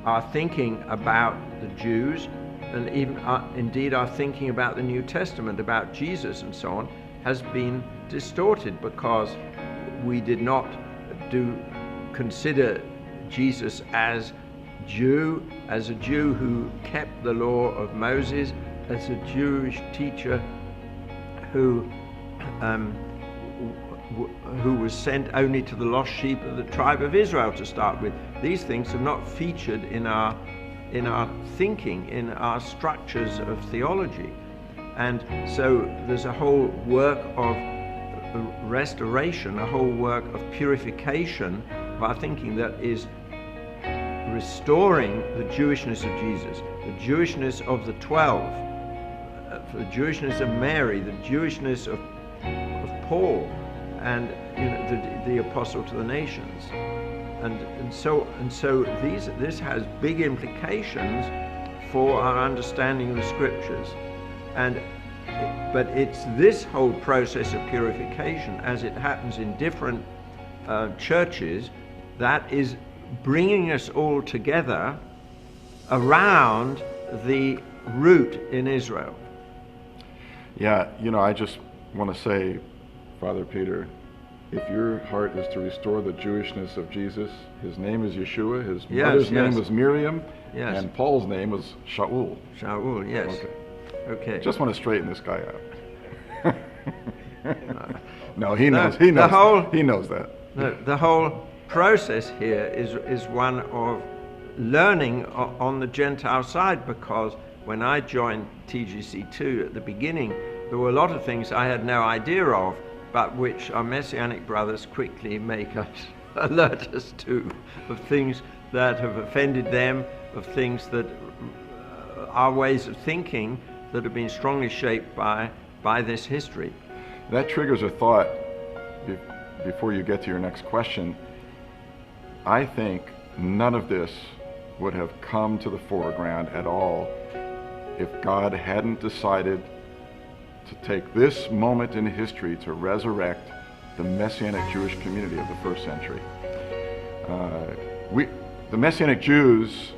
our thinking about the Jews, and even indeed our thinking about the New Testament, about Jesus and so on, has been distorted because we did not consider Jesus as a Jew who kept the law of Moses, as a Jewish teacher who was sent only to the lost sheep of the tribe of Israel to start with. These things have not featured in our thinking, in our structures of theology. And so there's a whole work of restoration, a whole work of purification of our thinking that is restoring the Jewishness of Jesus, the Jewishness of the 12, the Jewishness of Mary, the Jewishness of Paul, and the apostle to the nations. And so this has big implications for our understanding of the scriptures. But it's this whole process of purification, as it happens in different churches, that is bringing us all together around the root in Israel. Yeah, I just want to say, Father Peter, if your heart is to restore the Jewishness of Jesus, his name is Yeshua, his mother's name was Miriam, and Paul's name was Shaul. Shaul, yes. Okay. Just want to straighten this guy out. No, he knows. He knows that. The whole process here is one of learning on the Gentile side, because when I joined TJCII at the beginning, there were a lot of things I had no idea of, but which our Messianic brothers quickly make us, alert us to, of things that have offended them, of things that are ways of thinking that have been strongly shaped by this history. That triggers a thought before you get to your next question. I think none of this would have come to the foreground at all if God hadn't decided to take this moment in history to resurrect the Messianic Jewish community of the first century. The Messianic Jews,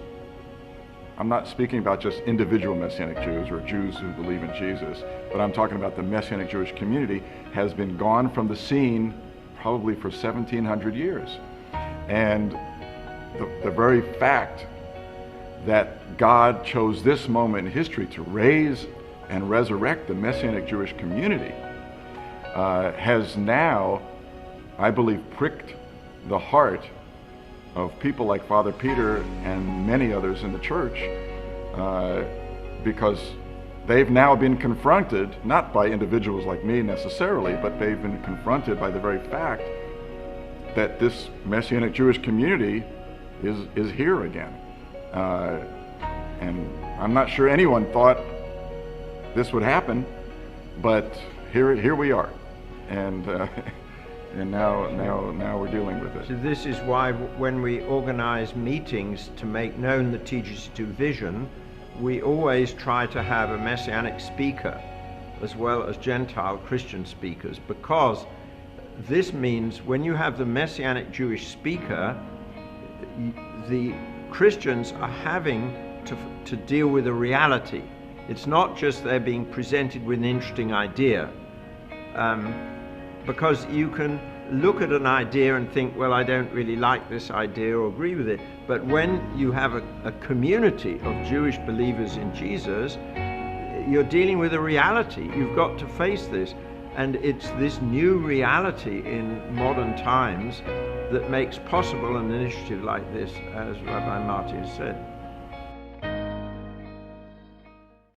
I'm not speaking about just individual Messianic Jews or Jews who believe in Jesus, but I'm talking about the Messianic Jewish community has been gone from the scene probably for 1,700 years. And the very fact that God chose this moment in history to raise and resurrect the Messianic Jewish community has now, I believe, pricked the heart of people like Father Peter and many others in the church, because they've now been confronted, not by individuals like me necessarily, but they've been confronted by the very fact that this Messianic Jewish community is here again. And I'm not sure anyone thought this would happen, but here we are, and now we're dealing with it. So this is why when we organize meetings to make known the TJCII vision, we always try to have a Messianic speaker as well as Gentile Christian speakers, because this means when you have the Messianic Jewish speaker, the Christians are having to deal with a reality. It's not just they're being presented with an interesting idea, because you can look at an idea and think, well, I don't really like this idea or agree with it. But when you have a community of Jewish believers in Jesus, you're dealing with a reality. You've got to face this. And it's this new reality in modern times that makes possible an initiative like this, as Rabbi Marty has said.